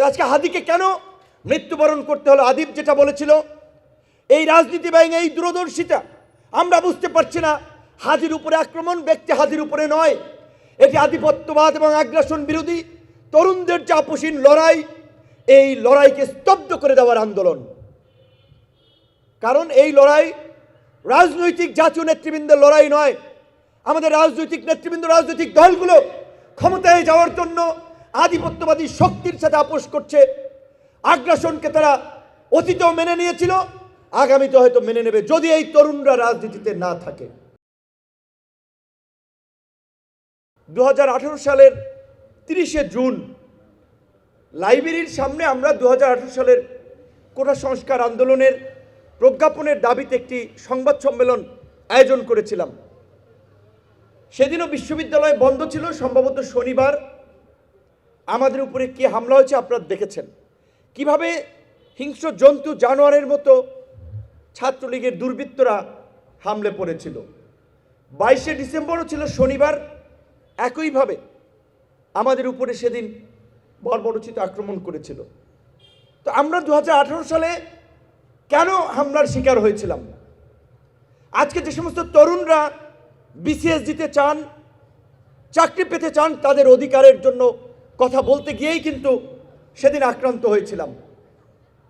আজকে হাদিকে কেন মৃত্যুবরণ করতে হলো? আদিব যেটা বলেছিল, এই রাজনীতি ব্যাং, এই দূরদর্শিতা আমরা বুঝতে পারছি না। হাদির উপরে আক্রমণ ব্যক্তি হাদির উপরে নয়, এটি আধিপত্যবাদ এবং আগ্রাসন বিরোধী তরুণদের যে আপোষহীন লড়াই, এই লড়াইকে স্তব্ধ করে দেওয়ার আন্দোলন। কারণ এই লড়াই রাজনৈতিক জাতীয় নেতৃবৃন্দের লড়াই নয়। আমাদের রাজনৈতিক নেতৃবৃন্দ, রাজনৈতিক দলগুলো ক্ষমতায় যাওয়ার জন্য আধিপত্যবাদী শক্তির সাথে আপোষ করছে। আগ্রাসনকে তারা অতীতেও মেনে নিয়েছিল, আগামীতে হয়তো মেনে নেবে, যদি এই তরুণরা রাজনীতিতে না থাকে। 2018 সালের 30শে জুন লাইব্রেরির সামনে আমরা 2018 সালের কোটা সংস্কার আন্দোলনের প্রজ্ঞাপনের দাবিতে একটি সংবাদ সম্মেলন আয়োজন করেছিলাম। সেদিনও বিশ্ববিদ্যালয় বন্ধ ছিল, সম্ভবত শনিবার। আমাদের উপরে কি হামলা হয়েছে আপনারা দেখেছেন, কিভাবে হিংস্র জন্তু জানোয়ারের মতো ছাত্রলীগের দুর্বৃত্তরা হামলে পড়েছিল। 22শে ডিসেম্বরও ছিল শনিবার, একইভাবে আমাদের উপরে সেদিন বর্বরোচিত আক্রমণ করেছিল। তো আমরা 2018 সালে কেন হামলার শিকার হয়েছিলাম? আজকে যে সমস্ত তরুণরা বিসিএস দিতে চান, চাকরি পেতে চান, তাদের অধিকারের জন্য কথা বলতে গিয়েই কিন্তু সেদিন আক্রান্ত হয়েছিলাম।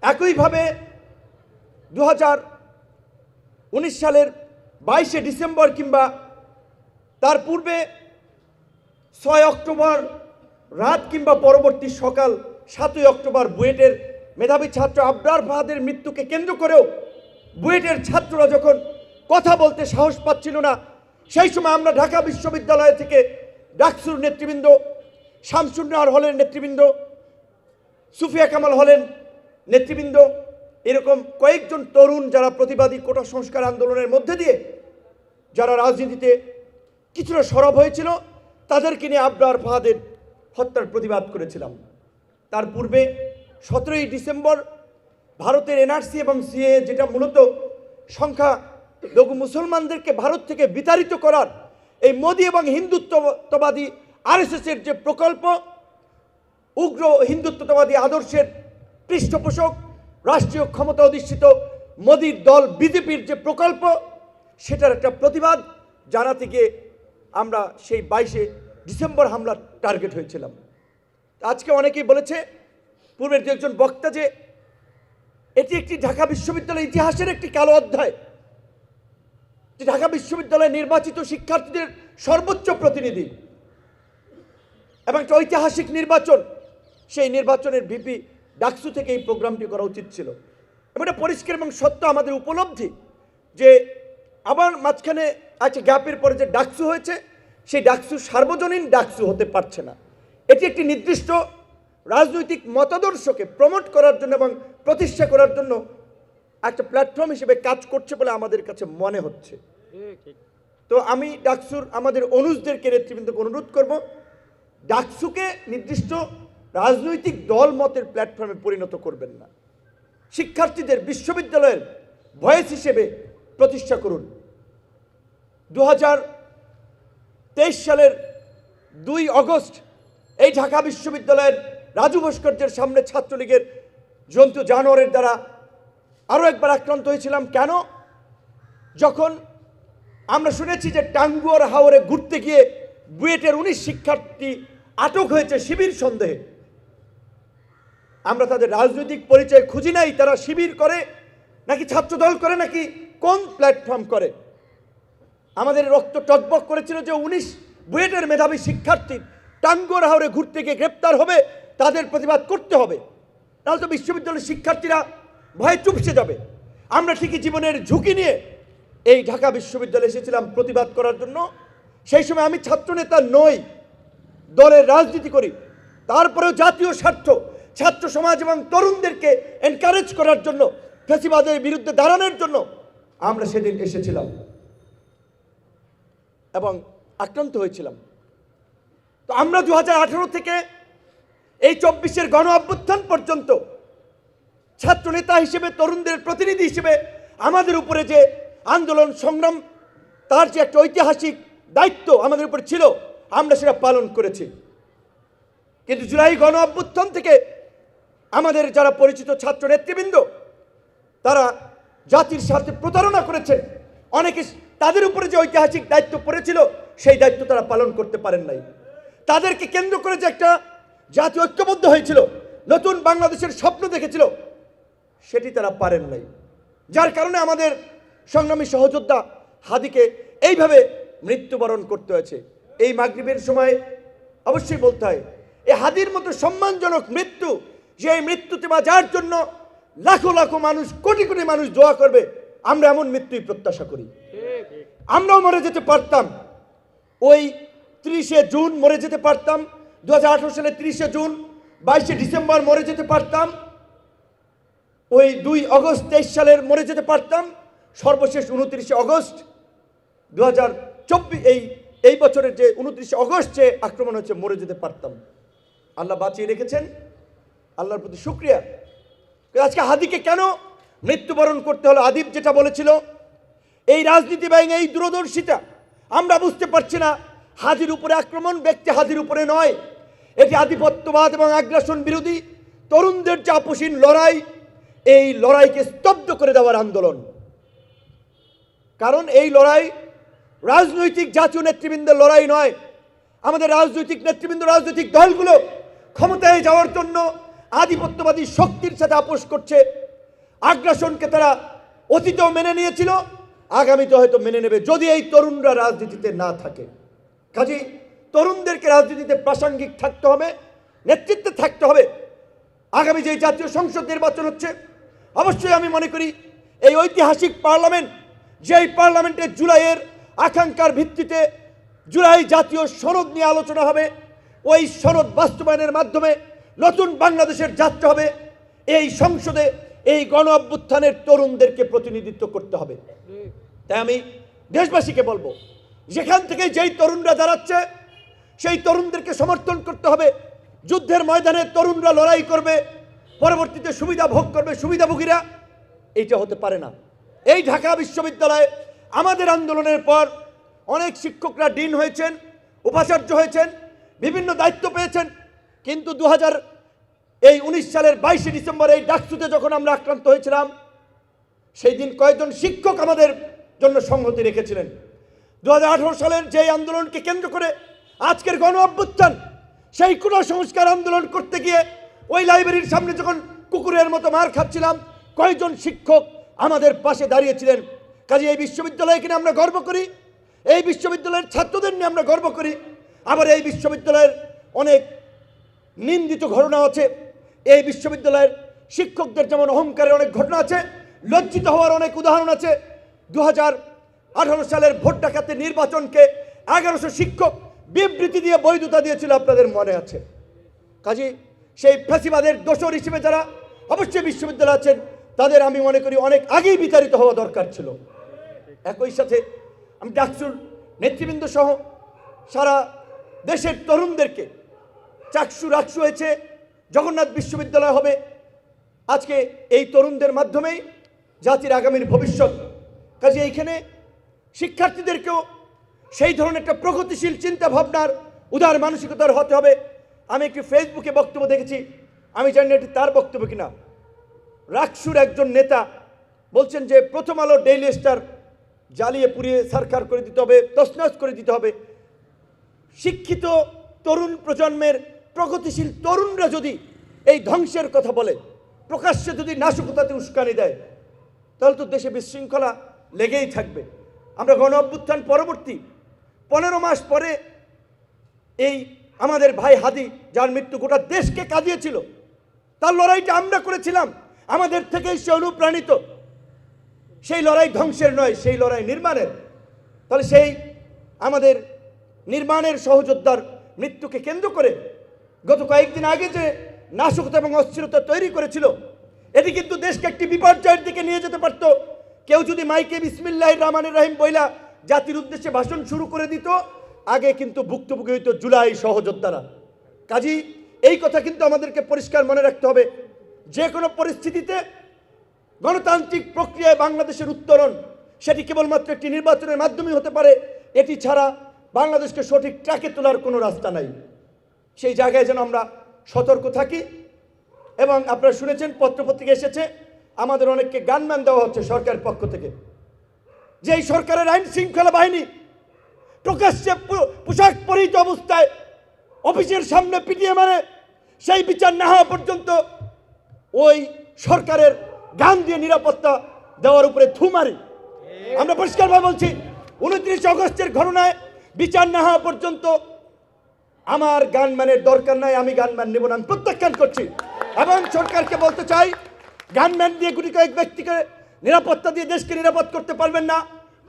একইভাবে 2019 সালের 22শে ডিসেম্বর কিংবা তার পূর্বে 6 অক্টোবর রাত কিংবা পরবর্তী সকাল 7ই অক্টোবর বুয়েটের মেধাবী ছাত্র আবরার ফাহাদের মৃত্যুকে কেন্দ্র করেও বুয়েটের ছাত্ররা যখন কথা বলতে সাহস পাচ্ছিল না, সেই সময় আমরা ঢাকা বিশ্ববিদ্যালয় থেকে ডাকসুর নেতৃবৃন্দ, শামসুন্নাহার হলের নেতৃবৃন্দ, সুফিয়া কামাল হলেন নেতৃবৃন্দ, এরকম কয়েকজন তরুণ যারা প্রতিবাদী কোটা সংস্কার আন্দোলনের মধ্যে দিয়ে যারা রাজনীতিতে কিছুটা সরব হয়েছিল, তাদেরকে নিয়ে আবরার ফাহাদের হত্যার প্রতিবাদ করেছিলাম। তার পূর্বে 17ই ডিসেম্বর ভারতের এনআরসি এবং সিএ, যেটা মূলত সংখ্যালঘু মুসলমানদেরকে ভারত থেকে বিতাড়িত করার এই মোদি এবং হিন্দুত্ববাদী আরএসএসের যে প্রকল্প, উগ্র হিন্দুত্ববাদী আদর্শের পৃষ্ঠপোষক রাষ্ট্রীয় ক্ষমতা অধিষ্ঠিত মোদির দল বিজেপির যে প্রকল্প, সেটার একটা প্রতিবাদ জানাতে গিয়ে আমরা সেই 22শে ডিসেম্বর হামলার টার্গেট হয়েছিলাম। আজকে অনেকেই বলেছে, পূর্বের যে একজন বক্তা, যে এটি একটি ঢাকা বিশ্ববিদ্যালয়ের ইতিহাসের একটি কালো অধ্যায়, যে ঢাকা বিশ্ববিদ্যালয়ে নির্বাচিত শিক্ষার্থীদের সর্বোচ্চ প্রতিনিধি এবং একটা ঐতিহাসিক নির্বাচন, সেই নির্বাচনের ভিপি ডাকসু থেকে এই প্রোগ্রামটি করা উচিত ছিল। এবং এটা পরিষ্কার এবং সত্য আমাদের উপলব্ধি যে আবার মাঝখানে একটা গ্যাপের পরে যে ডাকসু হয়েছে, সেই ডাকসু সার্বজনীন ডাকসু হতে পারছে না। এটি একটি নির্দিষ্ট রাজনৈতিক মতাদর্শকে প্রমোট করার জন্য এবং প্রতিষ্ঠা করার জন্য একটা প্ল্যাটফর্ম হিসেবে কাজ করছে বলে আমাদের কাছে মনে হচ্ছে। তো আমি ডাকসুর আমাদের অনুজদেরকে, নেতৃবৃন্দকে অনুরোধ করব, ডাকসুকে নির্দিষ্ট রাজনৈতিক দল মতের প্ল্যাটফর্মে পরিণত করবেন না। শিক্ষার্থীদের বিশ্ববিদ্যালয়ের ভয়েস হিসেবে প্রতিষ্ঠা করুন। 2023 সালের 2 অগস্ট এই ঢাকা বিশ্ববিদ্যালয়ের রাজু ভাস্কর্যের সামনে ছাত্রলীগের জন্তু জানোয়ারের দ্বারা আরও একবার আক্রান্ত হয়েছিলাম। কেন? যখন আমরা শুনেছি যে টাঙ্গুয়ার হাওরে ঘুরতে গিয়ে বুয়েটের 19 শিক্ষার্থী আটক হয়েছে শিবির সন্দেহে। আমরা তাদের রাজনৈতিক পরিচয় খুঁজি নাই, তারা শিবির করে নাকি ছাত্রদল করে নাকি কোন প্ল্যাটফর্ম করে। আমাদের রক্ত টকবক করেছিল যে 19 বুয়েটের মেধাবী শিক্ষার্থী টাঙ্গুয়ার হাওরে ঘুরতে গিয়ে গ্রেপ্তার হবে, তাদের প্রতিবাদ করতে হবে, তাহলে তো বিশ্ববিদ্যালয়ের শিক্ষার্থীরা ভয়ে চুপসে যাবে। আমরা ঠিকই জীবনের ঝুঁকি নিয়ে এই ঢাকা বিশ্ববিদ্যালয়ে এসেছিলাম প্রতিবাদ করার জন্য। সেই সময় আমি ছাত্রনেতা নই, দলের রাজনীতি করি, তারপরেও জাতীয় স্বার্থ, ছাত্র সমাজ এবং তরুণদেরকে এনকারেজ করার জন্য, ফ্যাসিবাদের বিরুদ্ধে দাঁড়ানোর জন্য আমরা সেদিন এসেছিলাম এবং আক্রান্ত হয়েছিলাম। তো আমরা 2018 থেকে এই 24-এর গণ অভ্যুত্থান পর্যন্ত ছাত্রনেতা হিসেবে, তরুণদের প্রতিনিধি হিসেবে আমাদের উপরে যে আন্দোলন সংগ্রাম, তার যে একটা ঐতিহাসিক দায়িত্ব আমাদের উপর ছিল, আমরা সেটা পালন করেছি। কিন্তু জুলাই গণ অভ্যুত্থান থেকে আমাদের যারা পরিচিত ছাত্র নেতৃবৃন্দ তারা জাতির সাথে প্রতারণা করেছেন। অনেকে তাদের উপরে যে ঐতিহাসিক দায়িত্ব পড়েছিল সেই দায়িত্ব তারা পালন করতে পারেন নাই। তাদেরকে কেন্দ্র করে যে একটা জাতি ঐক্যবদ্ধ হয়েছিল, নতুন বাংলাদেশের স্বপ্ন দেখেছিল, সেটি তারা পারেন নাই। যার কারণে আমাদের সংগ্রামী সহযোদ্ধা হাদিকে এইভাবে মৃত্যুবরণ করতে হয়েছে। এই মাগরিবের সময় অবশ্যই বলতে হয়, এই হাদির মতো সম্মানজনক মৃত্যু, যে এই মৃত্যুতে বা যার জন্য লাখো লাখো মানুষ, কোটি কোটি মানুষ দোয়া করবে, আমরা এমন মৃত্যুই প্রত্যাশা করি। আমরাও মরে যেতে পারতাম, ওই 30শে জুন মরে যেতে পারতাম, 2018 সালে 30শে জুন, 22শে ডিসেম্বর মরে যেতে পারতাম, ওই 2 আগস্ট 23 সালের মরে যেতে পারতাম, সর্বশেষ 29শে আগস্ট 2024 এই বছরের যে 29শে আগস্ট যে আক্রমণ হচ্ছে মরে যেতে পারতাম। আল্লাহ বাঁচিয়ে রেখেছেন, আল্লাহর প্রতি শুকরিয়া। আজকে হাদিকে কেন মৃত্যুবরণ করতে হলো? আদিব যেটা বলেছিল, এই রাজনীতি বা এই দূরদর্শিতা আমরা বুঝতে পারছি না। হাদির উপরে আক্রমণ ব্যক্তি হাদির উপরে নয়, এটি আধিপত্যবাদ এবং আগ্রাসন বিরোধী তরুণদের যে আপোষহীন লড়াই, এই লড়াইকে স্তব্ধ করে দেওয়ার আন্দোলন। কারণ এই লড়াই রাজনৈতিক জাতীয় নেতৃবৃন্দের লড়াই নয়। আমাদের রাজনৈতিক নেতৃবৃন্দ, রাজনৈতিক দলগুলো ক্ষমতায় যাওয়ার জন্য আধিপত্যবাদী শক্তির সাথে আপোষ করছে। আগ্রাসনকে তারা অতীতেও মেনে নিয়েছিল, আগামীতে হয়তো মেনে নেবে যদি এই তরুণরা রাজনীতিতে না থাকে। কাজেই তরুণদেরকে রাজনীতিতে প্রাসঙ্গিক থাকতে হবে, নেতৃত্বে থাকতে হবে। আগামী যে জাতীয় সংসদ নির্বাচন হচ্ছে, অবশ্যই আমি মনে করি এই ঐতিহাসিক পার্লামেন্ট, যেই পার্লামেন্টে জুলাইয়ের আকাঙ্ক্ষার ভিত্তিতে জুলাই জাতীয় সনদ নিয়ে আলোচনা হবে, ওই সনদ বাস্তবায়নের মাধ্যমে নতুন বাংলাদেশের যাত্রা হবে। এই সংসদে এই গণ অভ্যুত্থানের তরুণদেরকে প্রতিনিধিত্ব করতে হবে। তাই আমি দেশবাসীকে বলবো, যেখান থেকে যেই তরুণরা দাঁড়াচ্ছে সেই তরুণদেরকে সমর্থন করতে হবে। যুদ্ধের ময়দানে তরুণরা লড়াই করবে, পরবর্তীতে সুবিধা ভোগ করবে সুবিধাভোগীরা, এইটা হতে পারে না। এই ঢাকা বিশ্ববিদ্যালয়ে আমাদের আন্দোলনের পর অনেক শিক্ষকরা ডিন হয়েছেন, উপাচার্য হয়েছেন, বিভিন্ন দায়িত্ব পেয়েছেন, কিন্তু 2019 সালের 22শে ডিসেম্বর এই ডাকসুতে যখন আমরা আক্রান্ত হয়েছিলাম, সেই দিন কয়েকজন শিক্ষক আমাদের জন্য সংহতি রেখেছিলেন। 2018 সালের যেই আন্দোলনকে কেন্দ্র করে আজকের গণ অভ্যুত্থান, সেই কুসংস্কার আন্দোলন করতে গিয়ে ওই লাইব্রেরির সামনে যখন কুকুরের মতো মার খাচ্ছিলাম, কয়েকজন শিক্ষক আমাদের পাশে দাঁড়িয়েছিলেন। কাজে এই বিশ্ববিদ্যালয়কে নিয়ে আমরা গর্ব করি, এই বিশ্ববিদ্যালয়ের ছাত্রদের নিয়ে আমরা গর্ব করি। আবার এই বিশ্ববিদ্যালয়ের অনেক নিন্দিত ঘটনা আছে, এই বিশ্ববিদ্যালয়ের শিক্ষকদের যেমন অহংকারের অনেক ঘটনা আছে, লজ্জিত হওয়ার অনেক উদাহরণ আছে। 2018 সালের ভোট ডাকাতি নির্বাচনকে 1100 শিক্ষক বিবৃতি দিয়ে বৈধতা দিয়েছিল, আপনাদের মনে আছে। কাজে সেই ফ্যাসিবাদের দোষর হিসেবে যারা অবশ্যই বিশ্ববিদ্যালয় আছেন, তাদের আমি মনে করি অনেক আগেই বিতাড়িত হওয়া দরকার ছিল। একই সাথে আমি ডাকসুর নেতৃবৃন্দ সহ সারা দেশের তরুণদেরকে, চাকসু রাকসু হয়েছে, জগন্নাথ বিশ্ববিদ্যালয় হবে, আজকে এই তরুণদের মাধ্যমেই জাতির আগামীর ভবিষ্যৎ। কাজে এইখানে শিক্ষার্থীদেরকেও সেই ধরনের একটা প্রগতিশীল চিন্তা ভাবনার, উদার মানসিকতার হতে হবে। আমি একটি ফেসবুকে বক্তব্য দেখেছি, আমি জানি না এটি তার বক্তব্য কিনা। রাকসুর একজন নেতা বলছেন যে প্রথম আলো, ডেইলি স্টার জ্বালিয়ে পুড়িয়ে সরকার করে দিতে হবে, তছনছ করে দিতে হবে। শিক্ষিত তরুণ প্রজন্মের, প্রগতিশীল তরুণরা যদি এই ধ্বংসের কথা বলে, প্রকাশ্যে যদি নাশকতাতে উস্কানি দেয়, তাহলে তো দেশে বিশৃঙ্খলা লেগেই থাকবে। আমরা গণ অভ্যুত্থান পরবর্তী 15 মাস পরে এই আমাদের ভাই হাদি, যার মৃত্যু গোটা দেশকে কাঁদিয়েছিল, তার লড়াইটা আমরা করেছিলাম, আমাদের থেকেই সে অনুপ্রাণিত। সেই লড়াই ধ্বংসের নয়, সেই লড়াই নির্মাণের। তাহলে সেই আমাদের নির্মাণের সহযোদ্ধার মৃত্যুকে কেন্দ্র করে গত কয়েকদিন আগে যে নাশকতা এবং অস্থিরতা তৈরি করেছিল, এটি কিন্তু দেশকে একটি বিপর্যয়ের দিকে নিয়ে যেতে পারত। কেউ যদি মাইকে বিসমিল্লাহির রহমানির রহিম বইলা জাতির উদ্দেশ্যে ভাষণ শুরু করে দিত, আগে কিন্তু ভুক্তভোগী হইত জুলাই সহযোদ্ধারা। কাজেই এই কথা কিন্তু আমাদেরকে পরিষ্কার মনে রাখতে হবে, যে কোনো পরিস্থিতিতে গণতান্ত্রিক প্রক্রিয়ায় বাংলাদেশের উত্তরণ, সেটি কেবলমাত্র একটি নির্বাচনের মাধ্যমেই হতে পারে। এটি ছাড়া বাংলাদেশকে সঠিক ট্র্যাকে তোলার কোনো রাস্তা নাই। সেই জায়গায় যেন আমরা সতর্ক থাকি। এবং আপনারা শুনেছেন পত্রপত্রিকা এসেছে আমাদের অনেককে গানম্যান দেওয়া হচ্ছে সরকারের পক্ষ থেকে। যে এই সরকারের আইন শৃঙ্খলা বাহিনী প্রকাশ্যে পোশাক পরিহিত অবস্থায় অফিসের সামনে পিটিয়ে মারে, সেই বিচার না হওয়া পর্যন্ত ওই সরকারের গান দিয়ে নিরাপত্তা দেওয়ার উপরে থু মারি। আমরা পরিষ্কারভাবে বলছি 29 আগস্টের ঘটনায় বিচার না হওয়া পর্যন্ত আমার গানম্যানের দরকার নাই, আমি গানম্যান নেব না, আমি প্রত্যাখ্যান করছি। এবং সরকারকে বলতে চাই, গানম্যান দিয়ে গুটি কয়েক ব্যক্তিকে নিরাপত্তা দিয়ে দেশকে নিরাপদ করতে পারবেন না।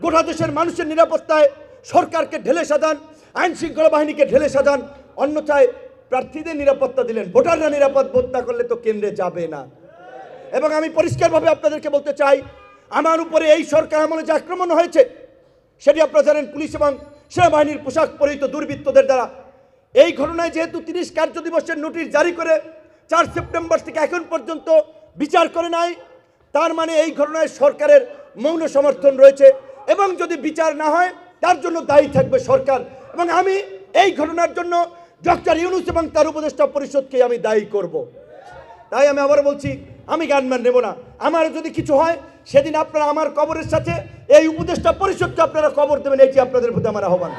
গোটা দেশের মানুষের নিরাপত্তায় সরকারকে ঢেলে সাজান, আইন শৃঙ্খলা বাহিনীকে ঢেলে সাজান, অন্যথায় প্রার্থীদের নিরাপত্তা দিলেন, ভোটাররা নিরাপদ বোধ না করলে তো কেন্দ্রে যাবে না। এবং আমি পরিষ্কারভাবে আপনাদেরকে বলতে চাই, আমার উপরে এই সরকার আমলে যে আক্রমণ হয়েছে সেটি আপনারা জানেন পুলিশ এবং সেনাবাহিনীর পোশাক পরিহিত দুর্বৃত্তদের দ্বারা। এই ঘটনায় যেহেতু 30 কার্য দিবসের নোটিশ জারি করে 4 সেপ্টেম্বর থেকে এখন পর্যন্ত বিচার করে নাই, তার মানে এই ঘটনায় সরকারের মৌন সমর্থন রয়েছে এবং যদি বিচার না হয় তার জন্য দায়ী থাকবে সরকার। এবং আমি এই ঘটনার জন্য ডক্টর ইউনূস এবং তার উপদেষ্টা পরিষদকে আমি দায়ী করব। তাই আমি আবার বলছি, আমি গানম্যান নেব না। আমার যদি কিছু হয় সেদিন আপনারা আমার কবরের সাথে এই উপদেষ্টা পরিষদকে আপনারা কবর দেবেন, এটি আপনাদের প্রতি আমার আহ্বান।